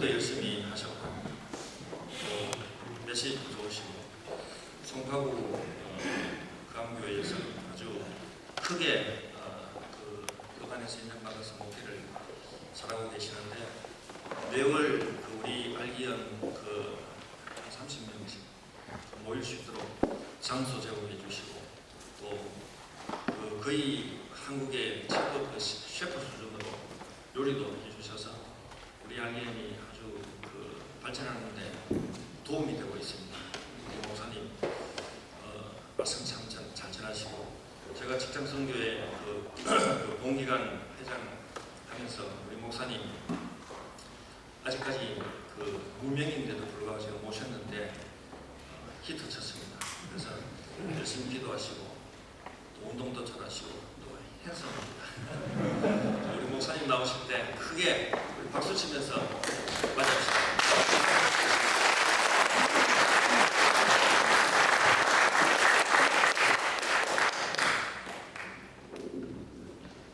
공부도 열심히 하셨고 또 메시지도 좋으시고 송파구 감교에서 아주 크게 그 교단에서 인정받아서 목회를 잘하고 계시는데 매월 우리 알기연 한 30명씩 모일 수 있도록 장소 제공해 주시고 또 거의 한국의 최고 셰프 수준으로 요리도 해주셔서 우리 알기연이 아주 발전하는데 도움이 되고 있습니다. 우리 목사님 말씀 참 잘 전하시고 제가 직장선교회 봉기관 회장 하면서 우리 목사님 아직까지 무명인데도 불구하고 제가 모셨는데 히트 쳤습니다. 그래서 열심히 기도하시고 또 운동도 잘하시고 또 행성입니다. 우리 목사님 나오실 때 크게 우리 박수 치면서 맞이합시다.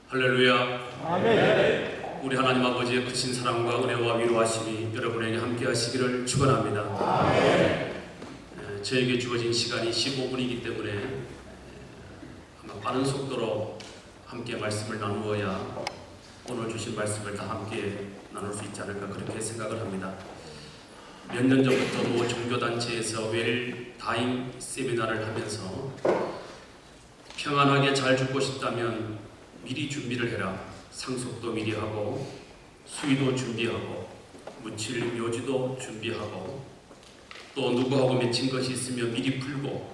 할렐루야. 아멘. 우리 하나님 아버지의 크신 사랑과 은혜와 위로하심이 여러분에게 함께 하시기를 축원합니다. 아멘. 저에게 주어진 시간이 15분이기 때문에 아마 빠른 속도로 함께 말씀을 나누어야 오늘 주신 말씀을 다 함께 나눌 수 있지 않을까 그렇게 생각을 합니다. 몇 년 전부터도 종교단체에서 웰다잉 세미나를 하면서 평안하게 잘 죽고 싶다면 미리 준비를 해라. 상속도 미리 하고 수의도 준비하고 묻힐 묘지도 준비하고 또 누구하고 맺힌 것이 있으면 미리 풀고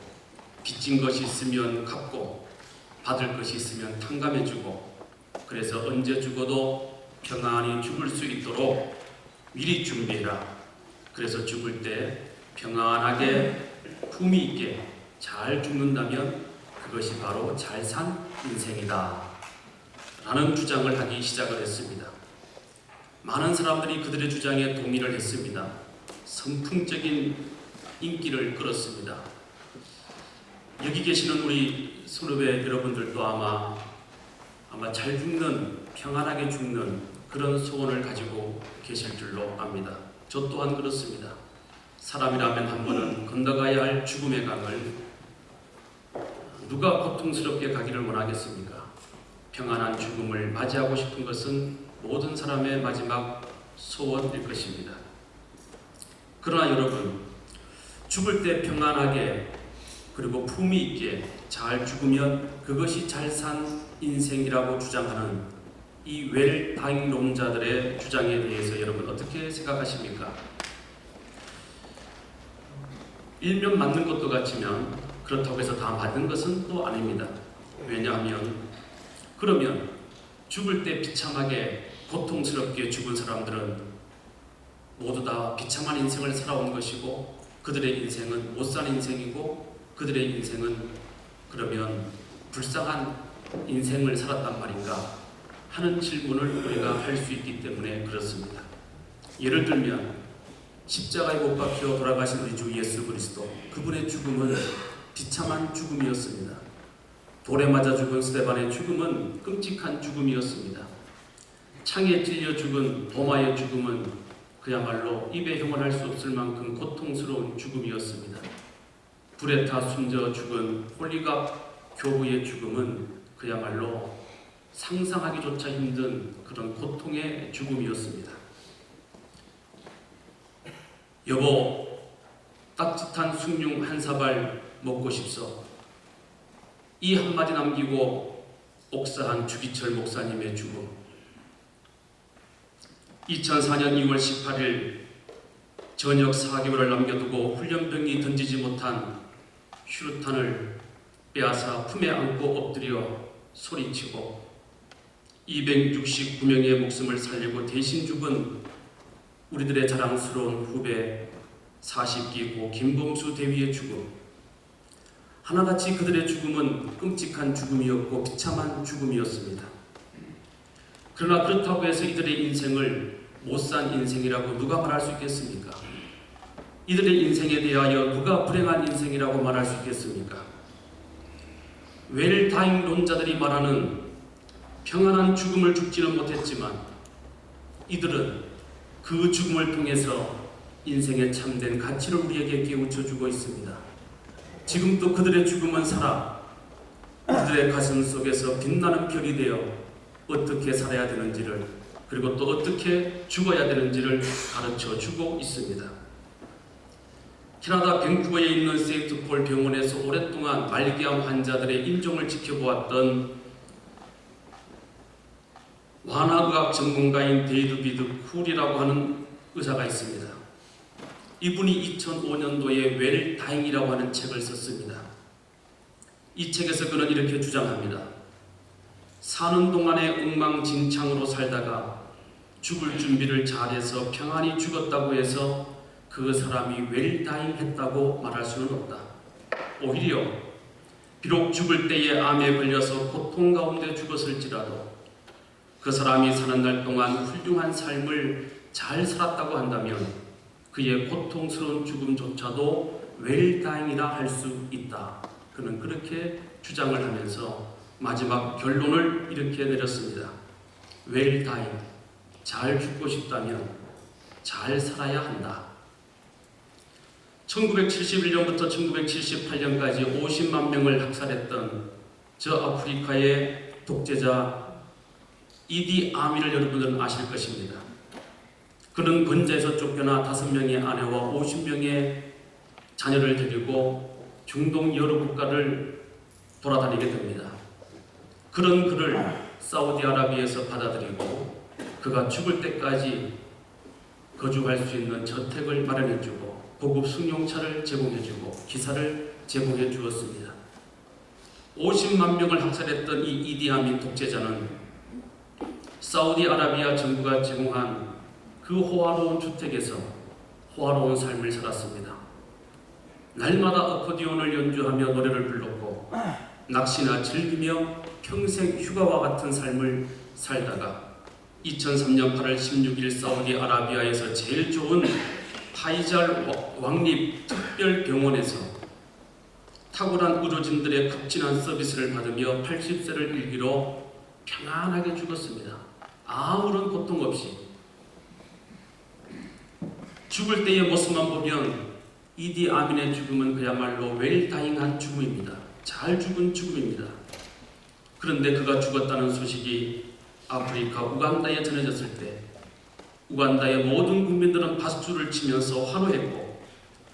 빚진 것이 있으면 갚고 받을 것이 있으면 탕감해주고 그래서 언제 죽어도 평안히 죽을 수 있도록 미리 준비해라. 그래서 죽을 때 평안하게 품위 있게 잘 죽는다면 그것이 바로 잘 산 인생이다 라는 주장을 하기 시작을 했습니다. 많은 사람들이 그들의 주장에 동의를 했습니다. 선풍적인 인기를 끌었습니다. 여기 계시는 우리 선후배 여러분들도 아마 잘 죽는, 평안하게 죽는 그런 소원을 가지고 계실 줄로 압니다. 저 또한 그렇습니다. 사람이라면 한 번은 건너가야 할 죽음의 강을 누가 고통스럽게 가기를 원하겠습니까? 평안한 죽음을 맞이하고 싶은 것은 모든 사람의 마지막 소원일 것입니다. 그러나 여러분, 죽을 때 평안하게 그리고 품위 있게 잘 죽으면 그것이 잘 산 인생이라고 주장하는 이 웰다잉론자들의 주장에 대해서 여러분 어떻게 생각하십니까? 일면 맞는 것도 같지만 그렇다고 해서 다 맞는 것은 또 아닙니다. 왜냐하면 그러면 죽을 때 비참하게 고통스럽게 죽은 사람들은 모두 다 비참한 인생을 살아온 것이고 그들의 인생은 못 산 인생이고 그들의 인생은 그러면 불쌍한 인생을 살았단 말인가 하는 질문을 우리가 할 수 있기 때문에 그렇습니다. 예를 들면 십자가에 못 박혀 돌아가신 우리 주 예수 그리스도 그분의 죽음은 비참한 죽음이었습니다. 돌에 맞아 죽은 스데반의 죽음은 끔찍한 죽음이었습니다. 창에 찔려 죽은 도마의 죽음은 그야말로 입에 형언할 수 없을 만큼 고통스러운 죽음이었습니다. 불에 타 숨져 죽은 홀리갑 교부의 죽음은 그야말로 상상하기조차 힘든 그런 고통의 죽음이었습니다. 여보, 따뜻한 숭늉 한 사발 먹고 싶소. 이 한마디 남기고 옥사한 주기철 목사님의 죽음. 2004년 2월 18일 전역 4개월을 남겨두고 훈련병이 던지지 못한 휴루탄을 빼앗아 품에 안고 엎드려 소리치고 269명의 목숨을 살리고 대신 죽은 우리들의 자랑스러운 후배 40기 고 김범수 대위의 죽음. 하나같이 그들의 죽음은 끔찍한 죽음이었고 비참한 죽음이었습니다. 그러나 그렇다고 해서 이들의 인생을 못 산 인생이라고 누가 말할 수 있겠습니까? 이들의 인생에 대하여 누가 불행한 인생이라고 말할 수 있겠습니까? 웰다잉론자들이 말하는 평안한 죽음을 죽지는 못했지만 이들은 그 죽음을 통해서 인생의 참된 가치를 우리에게 깨우쳐 주고 있습니다. 지금도 그들의 죽음은 살아 그들의 가슴 속에서 빛나는 별이 되어 어떻게 살아야 되는지를, 그리고 또 어떻게 죽어야 되는지를 가르쳐 주고 있습니다. 캐나다 밴쿠버에 있는 세인트폴 병원에서 오랫동안 말기암 환자들의 임종을 지켜보았던 완화의학 전문가인 데이비드 쿨이라고 하는 의사가 있습니다. 이분이 2005년도에 웰다잉이라고 하는 책을 썼습니다. 이 책에서 그는 이렇게 주장합니다. 사는 동안에 엉망진창으로 살다가 죽을 준비를 잘해서 평안히 죽었다고 해서 그 사람이 웰다잉 했다고 말할 수는 없다. 오히려 비록 죽을 때에 암에 걸려서 고통 가운데 죽었을지라도 그 사람이 사는 날 동안 훌륭한 삶을 잘 살았다고 한다면 그의 고통스러운 죽음조차도 웰다잉이라 할 수 있다. 그는 그렇게 주장을 하면서 마지막 결론을 이렇게 내렸습니다. 웰다잉, 잘 죽고 싶다면 잘 살아야 한다. 1971년부터 1978년까지 50만 명을 학살했던 저 아프리카의 독재자 이디 아민을 여러분들은 아실 것입니다. 그는 건자에서 쫓겨나 5명의 아내와 50명의 자녀를 데리고 중동 여러 국가를 돌아다니게 됩니다. 그런 그를 사우디아라비아에서 받아들이고 그가 죽을 때까지 거주할 수 있는 저택을 마련해주고 고급 승용차를 제공해주고 기사를 제공해 주었습니다. 50만 명을 학살했던 이 이디 아민 독재자는 사우디아라비아 정부가 제공한 그 호화로운 주택에서 호화로운 삶을 살았습니다. 날마다 어코디온을 연주하며 노래를 불렀고 낚시나 즐기며 평생 휴가와 같은 삶을 살다가 2003년 8월 16일 사우디아라비아에서 제일 좋은 파이잘 왕립 특별병원에서 탁월한 의료진들의 급진한 서비스를 받으며 80세를 일기로 평안하게 죽었습니다. 아무런 고통 없이. 죽을 때의 모습만 보면 이디 아민의 죽음은 그야말로 웰다잉한 죽음입니다. 잘 죽은 죽음입니다. 그런데 그가 죽었다는 소식이 아프리카 우간다에 전해졌을 때 우간다의 모든 국민들은 박수를 치면서 환호했고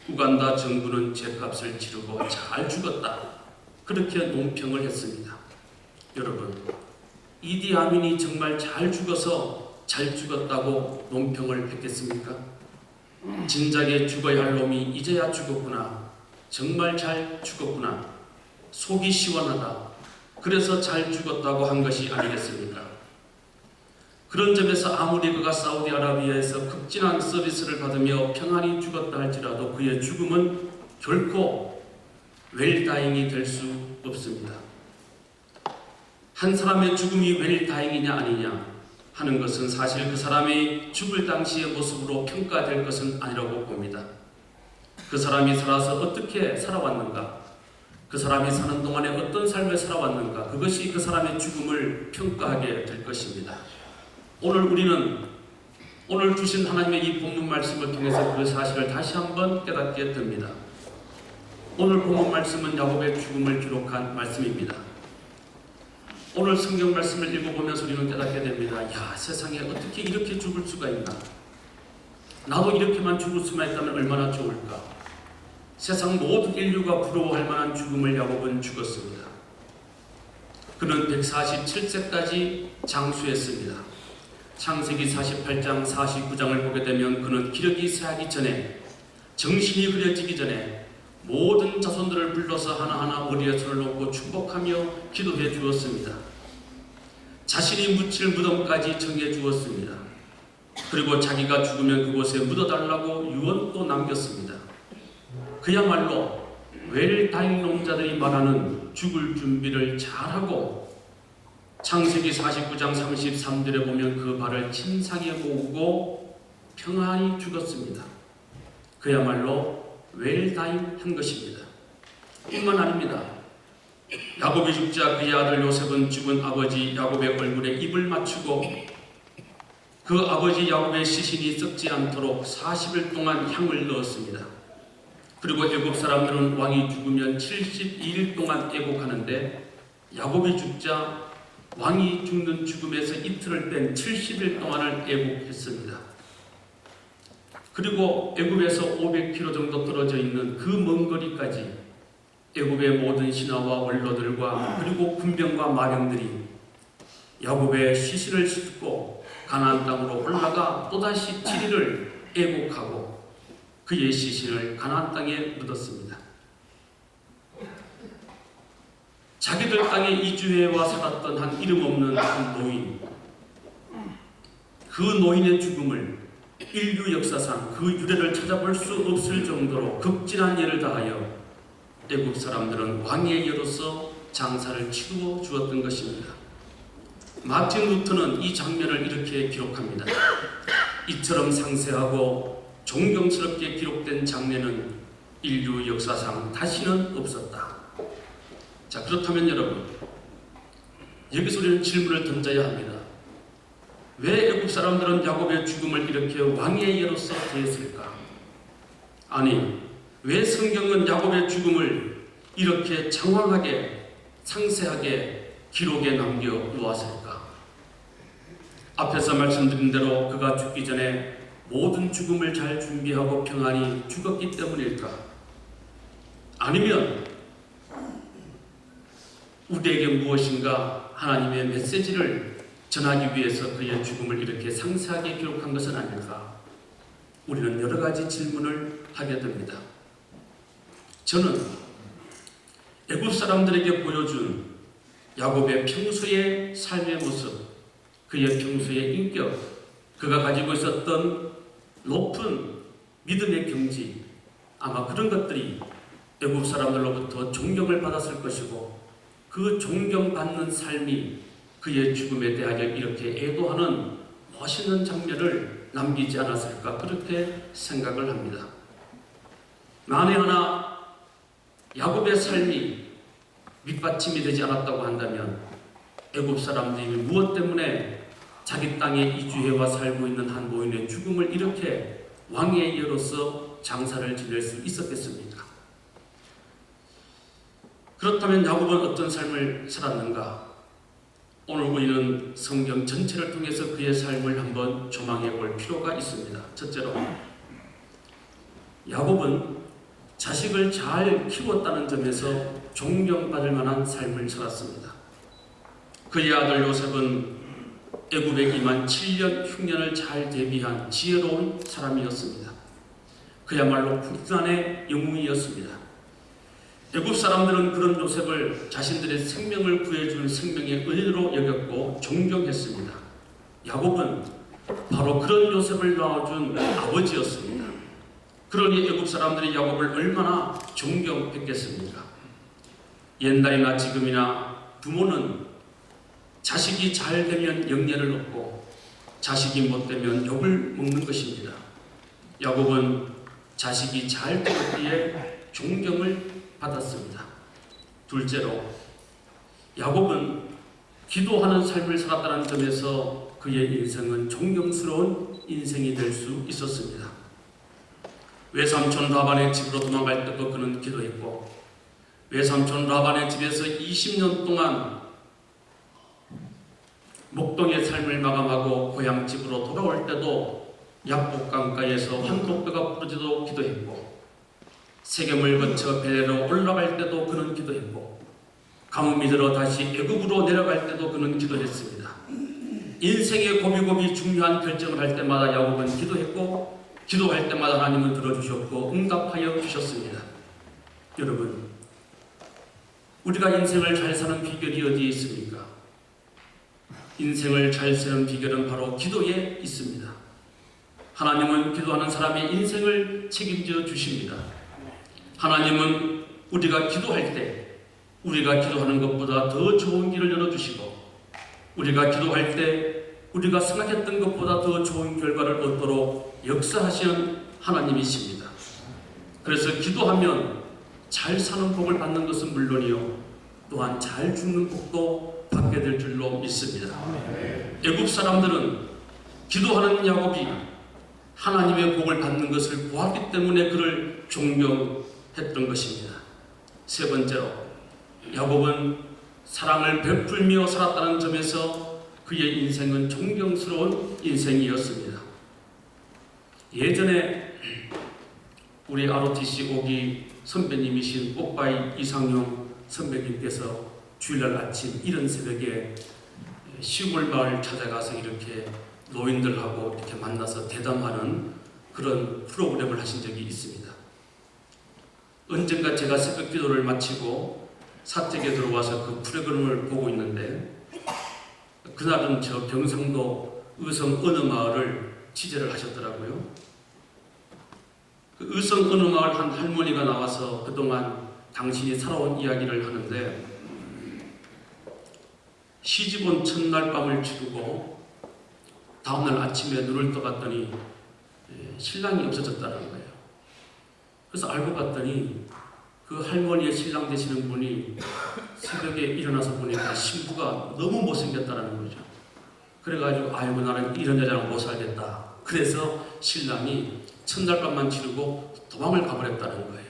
우간다 정부는 죗값을 치르고 잘 죽었다. 그렇게 논평을 했습니다. 여러분, 이디 아민이 정말 잘 죽어서 잘 죽었다고 논평을 했겠습니까? 진작에 죽어야 할 놈이 이제야 죽었구나. 정말 잘 죽었구나. 속이 시원하다. 그래서 잘 죽었다고 한 것이 아니겠습니까? 그런 점에서 아무리 그가 사우디아라비아에서 극진한 서비스를 받으며 평안히 죽었다 할지라도 그의 죽음은 결코 웰다잉이 될 수 없습니다. 한 사람의 죽음이 웰다잉이냐 아니냐 하는 것은 사실 그 사람이 죽을 당시의 모습으로 평가될 것은 아니라고 봅니다. 그 사람이 살아서 어떻게 살아왔는가, 그 사람이 사는 동안에 어떤 삶을 살아왔는가, 그것이 그 사람의 죽음을 평가하게 될 것입니다. 오늘 주신 하나님의 이 본문 말씀을 통해서 그 사실을 다시 한번 깨닫게 됩니다. 오늘 본문 말씀은 야곱의 죽음을 기록한 말씀입니다. 오늘 성경 말씀을 읽어보면서 우리는 깨닫게 됩니다. 야, 세상에 어떻게 이렇게 죽을 수가 있나? 나도 이렇게만 죽을 수만 있다면 얼마나 좋을까? 세상 모든 인류가 부러워할 만한 죽음을 야곱은 죽었습니다. 그는 147세까지 장수했습니다. 창세기 48장, 49장을 보게 되면 그는 기력이 쇠하기 전에, 정신이 흐려지기 전에 모든 자손들을 불러서 하나하나 머리에 손을 놓고 축복하며 기도해 주었습니다. 자신이 묻힐 무덤까지 정해 주었습니다. 그리고 자기가 죽으면 그곳에 묻어달라고 유언도 남겼습니다. 그야말로 웰다잉 놈자들이 말하는 죽을 준비를 잘하고 창세기 49장 33절에 보면 그 발을 침상에 모으고 평안히 죽었습니다. 그야말로 웰다잉 한 것입니다. 뿐만 아닙니다. 야곱이 죽자 그의 아들 요셉은 죽은 아버지 야곱의 얼굴에 입을 맞추고 그 아버지 야곱의 시신이 썩지 않도록 40일 동안 향을 넣었습니다. 그리고 애굽 사람들은 왕이 죽으면 72일 동안 애곡하는데 야곱이 죽자 왕이 죽는 죽음에서 이틀을 뺀 70일 동안을 애곡했습니다. 그리고 애굽에서 500km 정도 떨어져 있는 그 먼 거리까지 애굽의 모든 신하와 원로들과 그리고 군병과 마병들이 야곱의 시신을 싣고 가나안 땅으로 올라가 또다시 7일을 애곡하고 그의 시신을 가나안 땅에 묻었습니다. 자기들 땅에 이주해와 살았던 한 이름 없는 한 노인, 그 노인의 죽음을 인류 역사상 그 유래를 찾아볼 수 없을 정도로 극진한 예를 다하여 애굽 사람들은 왕의 예로서 장사를 치루어 주었던 것입니다. 마틴 루터는 이 장면을 이렇게 기록합니다. 이처럼 상세하고 존경스럽게 기록된 장면은 인류 역사상 다시는 없었다. 자, 그렇다면 여러분, 여기서 우리는 질문을 던져야 합니다. 왜 애굽 사람들은 야곱의 죽음을 이렇게 왕의 예로서 대했을까? 아니, 왜 성경은 야곱의 죽음을 이렇게 장황하게 상세하게 기록에 남겨 놓았을까? 앞에서 말씀드린 대로 그가 죽기 전에 모든 죽음을 잘 준비하고 평안히 죽었기 때문일까? 아니면 우리에게 무엇인가 하나님의 메시지를 전하기 위해서 그의 죽음을 이렇게 상세하게 기록한 것은 아닐까? 우리는 여러 가지 질문을 하게 됩니다. 저는 애굽 사람들에게 보여준 야곱의 평소의 삶의 모습, 그의 평소의 인격, 그가 가지고 있었던 높은 믿음의 경지, 아마 그런 것들이 애굽 사람들로부터 존경을 받았을 것이고 그 존경받는 삶이 그의 죽음에 대하여 이렇게 애도하는 멋있는 장면을 남기지 않았을까, 그렇게 생각을 합니다. 만에 하나 야곱의 삶이 밑받침이 되지 않았다고 한다면 애굽 사람들이 무엇 때문에 자기 땅에 이주해와 살고 있는 한 노인의 죽음을 이렇게 왕의 예로서 장사를 지낼 수 있었겠습니까? 그렇다면 야곱은 어떤 삶을 살았는가? 오늘 우리는 성경 전체를 통해서 그의 삶을 한번 조망해 볼 필요가 있습니다. 첫째로, 야곱은 자식을 잘 키웠다는 점에서 존경받을 만한 삶을 살았습니다. 그의 아들 요셉은 애굽에 임한 7년 흉년을 잘 대비한 지혜로운 사람이었습니다. 그야말로 국난의 영웅이었습니다. 애굽 사람들은 그런 요셉을 자신들의 생명을 구해준 생명의 은인으로 여겼고 존경했습니다. 야곱은 바로 그런 요셉을 낳아준 아버지였습니다. 그러니 애굽 사람들이 야곱을 얼마나 존경했겠습니까? 옛날이나 지금이나 부모는 자식이 잘 되면 영예를 얻고 자식이 못 되면 욕을 먹는 것입니다. 야곱은 자식이 잘 되었기에 존경을 받았습니다. 둘째로, 야곱은 기도하는 삶을 살았다는 점에서 그의 인생은 존경스러운 인생이 될 수 있었습니다. 외삼촌 라반의 집으로 도망갈 때도 그는 기도했고, 외삼촌 라반의 집에서 20년 동안 목동의 삶을 마감하고 고향 집으로 돌아올 때도 약복 강가에서 한독배가 부르짖어 기도했고, 세겜을 거쳐 베레로 올라갈 때도 그는 기도했고, 가뭄이 들어 다시 애굽으로 내려갈 때도 그는 기도했습니다. 인생의 고비고비 중요한 결정을 할 때마다 야곱은 기도했고, 기도할 때마다 하나님은 들어주셨고 응답하여 주셨습니다. 여러분, 우리가 인생을 잘 사는 비결이 어디에 있습니까? 인생을 잘 사는 비결은 바로 기도에 있습니다. 하나님은 기도하는 사람의 인생을 책임져 주십니다. 하나님은 우리가 기도할 때 우리가 기도하는 것보다 더 좋은 길을 열어주시고, 우리가 기도할 때 우리가 생각했던 것보다 더 좋은 결과를 얻도록 역사하시는 하나님이십니다. 그래서 기도하면 잘 사는 복을 받는 것은 물론이요, 또한 잘 죽는 복도 받게 될 줄로 믿습니다. 애굽 사람들은 기도하는 야곱이 하나님의 복을 받는 것을 보았기 때문에 그를 존경했던 것입니다. 세 번째로, 야곱은 사랑을 베풀며 살았다는 점에서 그의 인생은 존경스러운 인생이었습니다. 예전에 우리 ROTC 오기 선배님이신 뽀빠이 이상용 선배님께서 주일날 아침 이른 새벽에 시골 마을 찾아가서 이렇게 노인들하고 이렇게 만나서 대담하는 그런 프로그램을 하신 적이 있습니다. 언젠가 제가 새벽 기도를 마치고 사택에 들어와서 그 프로그램을 보고 있는데, 그날은 저 경상도 의성 어느 마을을 취재를 하셨더라고요. 그 의성 어느 마을 한 할머니가 나와서 그동안 당신이 살아온 이야기를 하는데, 시집온 첫날 밤을 치르고 다음날 아침에 눈을 떠봤더니 신랑이 없어졌다는 거예요. 그래서 알고 봤더니 그 할머니의 신랑 되시는 분이 새벽에 일어나서 보니까 신부가 너무 못생겼다는 거죠. 그래가지고 아이고 나는 이런 여자랑 못 살겠다. 그래서 신랑이 첫날 밤만 치르고 도망을 가버렸다는 거예요.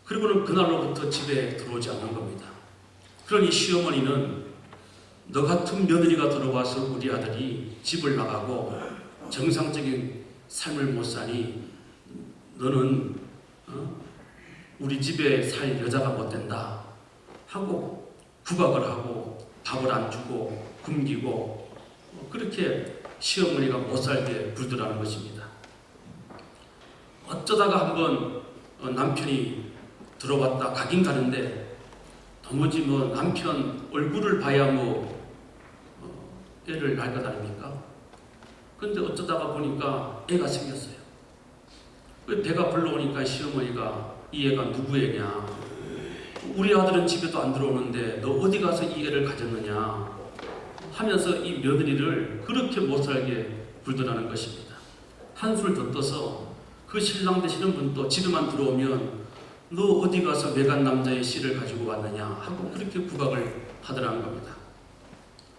그리고는 그날로부터 집에 들어오지 않는 겁니다. 그러니 시어머니는 너 같은 며느리가 들어와서 우리 아들이 집을 나가고 정상적인 삶을 못 사니 너는 우리 집에 살 여자가 못 된다 하고 구박을 하고 밥을 안 주고 굶기고 그렇게 시어머니가 못 살게 굴더라는 것입니다. 어쩌다가 한번 남편이 들어왔다 가긴 가는데 도무지 남편 얼굴을 봐야 애를 낳을 것 아닙니까? 근데 어쩌다가 보니까 애가 생겼어요. 배가 불러오니까 시어머니가 이 애가 누구 애냐? 우리 아들은 집에도 안 들어오는데 너 어디 가서 이 애를 가졌느냐? 하면서 이 며느리를 그렇게 못 살게 굴더라는 것입니다. 한술 더 떠서 그 신랑 되시는 분도 집에만 들어오면 너 어디 가서 외간 남자의 씨를 가지고 왔느냐 하고 그렇게 구박을 하더라는 겁니다.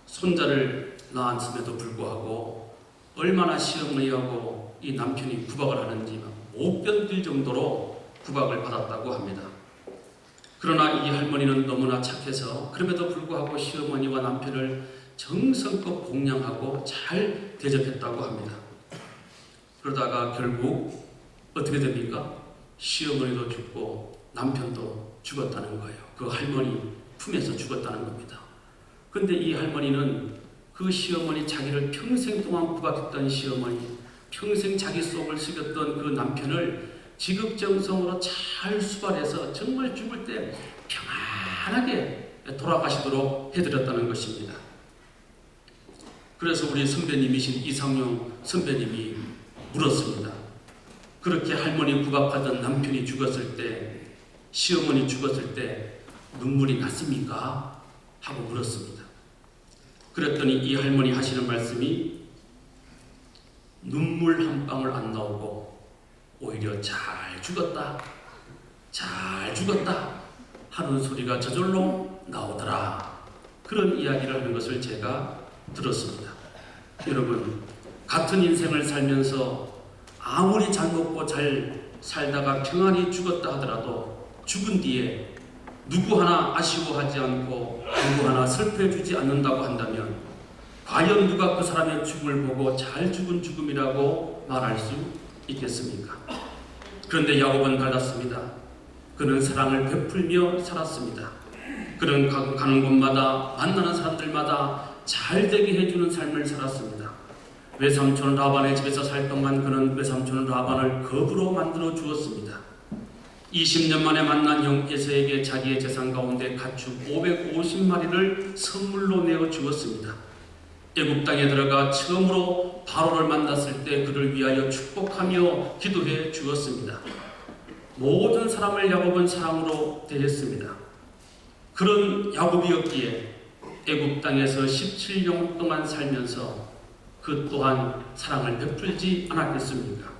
손자를 낳았음에도 불구하고 얼마나 시어머니하고 이 남편이 구박을 하는지 못 견딜 정도로 구박을 받았다고 합니다. 그러나 이 할머니는 너무나 착해서 그럼에도 불구하고 시어머니와 남편을 정성껏 공양하고 잘 대접했다고 합니다. 그러다가 결국 어떻게 됩니까? 시어머니도 죽고 남편도 죽었다는 거예요. 그 할머니 품에서 죽었다는 겁니다. 근데 이 할머니는 그 시어머니, 자기를 평생 동안 구박했던 시어머니, 평생 자기 속을 썩였던 그 남편을 지극정성으로 잘 수발해서 정말 죽을 때 평안하게 돌아가시도록 해드렸다는 것입니다. 그래서 우리 선배님이신 이상용 선배님이 물었습니다. 그렇게 할머니 구박하던 남편이 죽었을 때, 시어머니 죽었을 때 눈물이 났습니까? 하고 물었습니다. 그랬더니 이 할머니 하시는 말씀이 눈물 한 방울 안 나오고 오히려 잘 죽었다, 잘 죽었다 하는 소리가 저절로 나오더라. 그런 이야기를 하는 것을 제가 들었습니다. 여러분, 같은 인생을 살면서 아무리 잘 먹고 잘 살다가 평안히 죽었다 하더라도 죽은 뒤에 누구 하나 아쉬워하지 않고 누구 하나 슬퍼해주지 않는다고 한다면 과연 누가 그 사람의 죽음을 보고 잘 죽은 죽음이라고 말할 수 있겠습니까? 그런데 야곱은 달랐습니다. 그는 사랑을 베풀며 살았습니다. 그는 가는 곳마다 만나는 사람들마다 잘되게 해주는 삶을 살았습니다. 외삼촌 라반의 집에서 살 동안 그는 외삼촌 라반을 겁으로 만들어 주었습니다. 20년 만에 만난 형 에서에게 자기의 재산 가운데 가축 550마리를 선물로 내어 주었습니다. 애굽 땅에 들어가 처음으로 바로를 만났을 때 그를 위하여 축복하며 기도해 주었습니다. 모든 사람을 야곱은 사랑으로 대했습니다. 그런 야곱이었기에 애굽 땅에서 17년 동안 살면서 그 또한 사랑을 베풀지 않았겠습니까?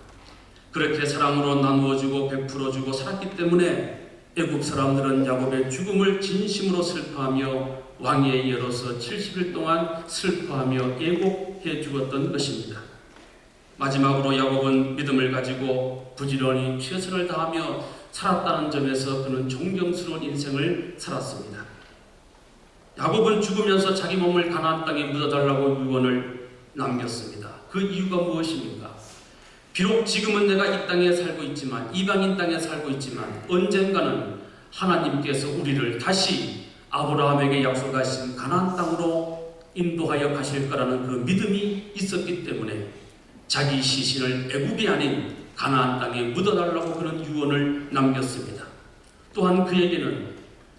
그렇게 사랑으로 나누어주고 베풀어주고 살았기 때문에 애굽 사람들은 야곱의 죽음을 진심으로 슬퍼하며 왕의 예로서 70일 동안 슬퍼하며 애곡해 주었던 것입니다. 마지막으로 야곱은 믿음을 가지고 부지런히 최선을 다하며 살았다는 점에서 그는 존경스러운 인생을 살았습니다. 야곱은 죽으면서 자기 몸을 가나안 땅에 묻어달라고 유언을 남겼습니다. 그 이유가 무엇입니까? 비록 지금은 내가 이 땅에 살고 있지만, 이방인 땅에 살고 있지만 언젠가는 하나님께서 우리를 다시 아브라함에게 약속하신 가나안 땅으로 인도하여 가실 거라는 그 믿음이 있었기 때문에 자기 시신을 애굽이 아닌 가나안 땅에 묻어달라고 그런 유언을 남겼습니다. 또한 그에게는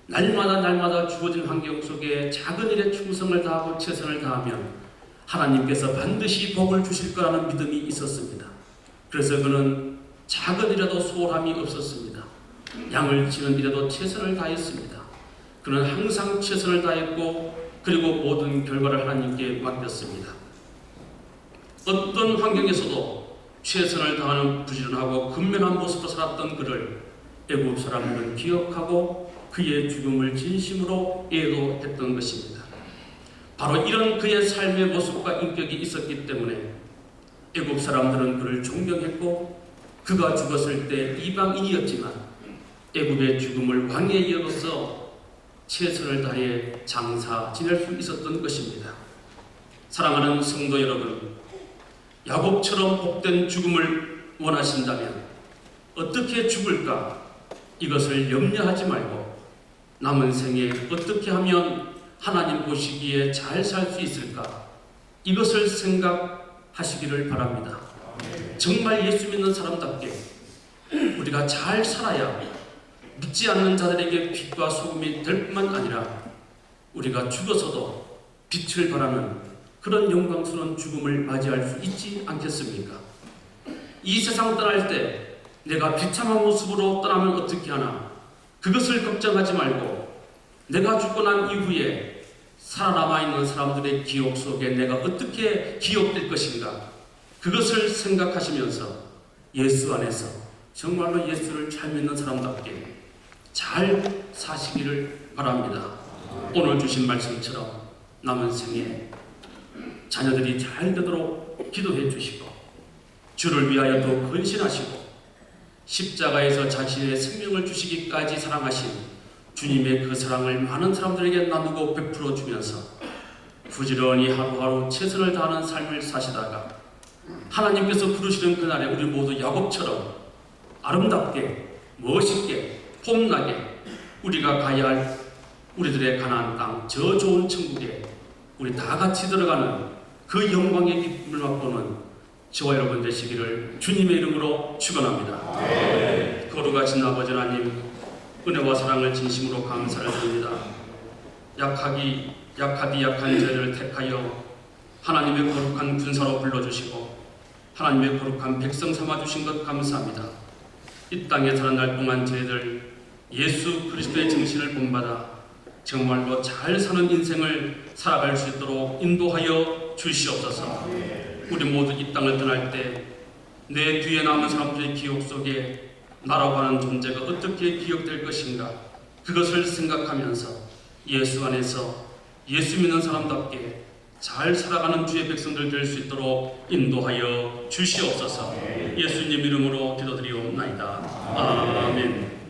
날마다 주어진 환경 속에 작은 일에 충성을 다하고 최선을 다하면 하나님께서 반드시 복을 주실 거라는 믿음이 있었습니다. 그래서 그는 작은 일에도 소홀함이 없었습니다. 양을 치는 일에도 최선을 다했습니다. 그는 항상 최선을 다했고 그리고 모든 결과를 하나님께 맡겼습니다. 어떤 환경에서도 최선을 다하는 부지런하고 근면한 모습으로 살았던 그를 애굽 사람들은 기억하고 그의 죽음을 진심으로 애도했던 것입니다. 바로 이런 그의 삶의 모습과 인격이 있었기 때문에 애굽 사람들은 그를 존경했고 그가 죽었을 때 이방인이었지만 애굽의 죽음을 왕의 예로서 최선을 다해 장사 지낼 수 있었던 것입니다. 사랑하는 성도 여러분, 야곱처럼 복된 죽음을 원하신다면 어떻게 죽을까? 이것을 염려하지 말고 남은 생에 어떻게 하면 하나님 보시기에 잘 살 수 있을까? 이것을 생각하시기를 바랍니다. 정말 예수 믿는 사람답게 우리가 잘 살아야 믿지 않는 자들에게 빛과 소금이 될 뿐만 아니라 우리가 죽어서도 빛을 발하는 그런 영광스러운 죽음을 맞이할 수 있지 않겠습니까? 이 세상 떠날 때 내가 비참한 모습으로 떠나면 어떻게 하나? 그것을 걱정하지 말고 내가 죽고 난 이후에 살아남아 있는 사람들의 기억 속에 내가 어떻게 기억될 것인가? 그것을 생각하시면서 예수 안에서 정말로 예수를 잘 믿는 사람답게 잘 사시기를 바랍니다. 오늘 주신 말씀처럼 남은 생에 자녀들이 잘 되도록 기도해 주시고 주를 위하여 또 헌신하시고 십자가에서 자신의 생명을 주시기까지 사랑하신 주님의 그 사랑을 많은 사람들에게 나누고 베풀어 주면서 부지런히 하루하루 최선을 다하는 삶을 사시다가 하나님께서 부르시는 그날에 우리 모두 야곱처럼 아름답게 멋있게 폼나게 우리가 가야 할 우리들의 가나안 땅, 저 좋은 천국에 우리 다 같이 들어가는 그 영광의 기쁨을 맛보는 저와 여러분 되시기를 주님의 이름으로 축원합니다. 거룩하신 아버지 하나님, 은혜와 사랑을 진심으로 감사를 드립니다. 약한 저희를 택하여 하나님의 거룩한 군사로 불러주시고 하나님의 거룩한 백성 삼아주신 것 감사합니다. 이 땅에 사는 날 동안 저희들 예수 그리스도의 정신을 본받아 정말로 잘 사는 인생을 살아갈 수 있도록 인도하여 주시옵소서. 우리 모두 이 땅을 떠날 때 내 뒤에 남은 사람들의 기억 속에 나라고 하는 존재가 어떻게 기억될 것인가, 그것을 생각하면서 예수 안에서 예수 믿는 사람답게 잘 살아가는 주의 백성들 될 수 있도록 인도하여 주시옵소서. 예수님 이름으로 기도드리옵나이다. 아멘.